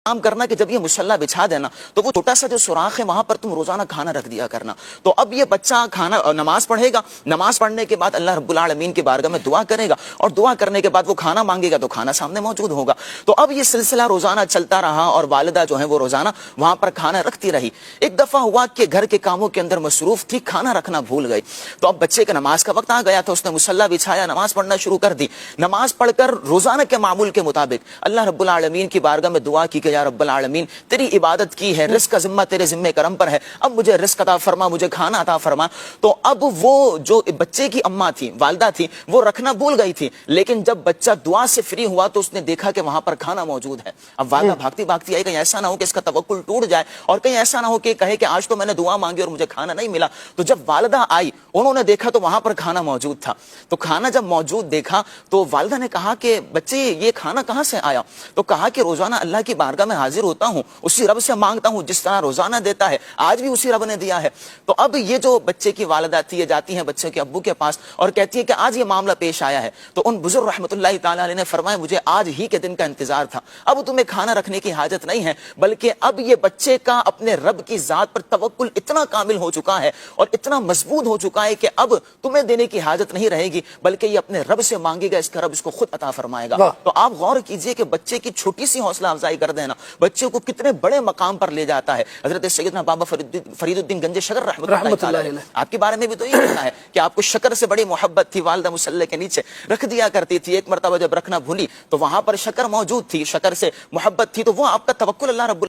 کام کرنا کہ جب یہ مصلی بچھا دینا تو وہ چھوٹا سا جو سوراخ ہے وہاں پر تم روزانہ کھانا رکھ دیا کرنا. تو اب یہ بچہ کھانا نماز پڑھے گا, نماز پڑھنے کے بعد اللہ رب العالمین کی بارگاہ میں دعا کرے گا, اور دعا کرنے کے بعد وہ کھانا مانگے گا تو کھانا سامنے موجود ہوگا. تو اب یہ سلسلہ روزانہ چلتا رہا اور والدہ جو ہے وہ روزانہ وہاں پر کھانا رکھتی رہی. ایک دفعہ ہوا کہ گھر کے کاموں کے اندر مصروف تھی, کھانا رکھنا بھول گئی. تو اب بچے کا نماز کا وقت آ گیا تو اس نے مصلی بچھایا, نماز پڑھنا شروع کر دی. نماز پڑھ کر روزانہ کے معمول کے مطابق اللہ رب العالمین کی بارگاہ میں دعا کی کہ یا رب العالمین تیری عبادت کی ہے, رزق کا ذمہ تیرے ذمہ کرم پر ہے, اب مجھے رزق عطا فرما, مجھے کھانا عطا فرما. تو اب وہ جو بچے کی اماں تھی, والدہ تھی, وہ رکھنا بھول گئی تھی, لیکن جب بچہ دعا سے فری ہوا تو اس نے دیکھا کہ وہاں پر کھانا موجود ہے. اب والدہ بھاگتی بھاگتی آئی, کہیں ایسا نہ ہو کہ اس کا توکل ٹوٹ جائے, اور کہیں ایسا نہ ہو کہ کہے کہ آج تو میں نے دعا مانگی اور مجھے کھانا نہیں ملا. تو جب والدہ آئی, انہوں نے دیکھا تو وہاں پر کھانا موجود تھا. تو کھانا جب موجود دیکھا تو والدہ نے کہا کہ بچے یہ کھانا کہاں سے آیا؟ تو کہا کہ روزانہ اللہ کی بارگاہ میں حاضر ہوتا ہوں, اسی رب سے مانگتا ہوں جس طرح روزانہ دیتا ہے, آج بھی اسی رب نے دیا ہے. تو اب یہ جو بچے کی والدہ تھی, یہ جاتی ہیں بچے کے ابو کے پاس اور کہتی ہے کہ آج یہ معاملہ پیش آیا ہے. تو ان بزرگ رحمۃ اللہ تعالی علیہ نے فرمایا مجھے آج ہی کے دن کا انتظار تھا, اب تمہیں کھانا رکھنے کی حاجت نہیں ہے, بلکہ اب یہ بچے کا اپنے رب کی ذات پر توکل اتنا کامل ہو چکا ہے اور اتنا مضبوط ہو چکا ہے کہ اب تمہیں دینے کی حاجت نہیں رہے گی, بلکہ یہ اپنے رب سے مانگے گا, اس کا رب اس کو خود عطا فرمائے گا. تو آپ غور کیجئے کہ بچے کی چھوٹی سی حوصلہ افزائی کر دینا بچے کو کتنے بڑے مقام پر لے جاتا ہے. حضرت سیدنا بابا فرید الدین گنج شکر رحمۃ اللہ تعالی علیہ, آپ کے بارے میں بھی تو یہ کہنا ہے کہ آپ کو شکر سے بڑی محبت تھی, والدہ مصلی کے نیچے رکھ دیا کرتی تھی. ایک مرتبہ جب رکھنا بھولی تو وہاں پر شکر موجود تھی, شکر سے محبت تھی, تو وہ آپ کا توکل اللہ رب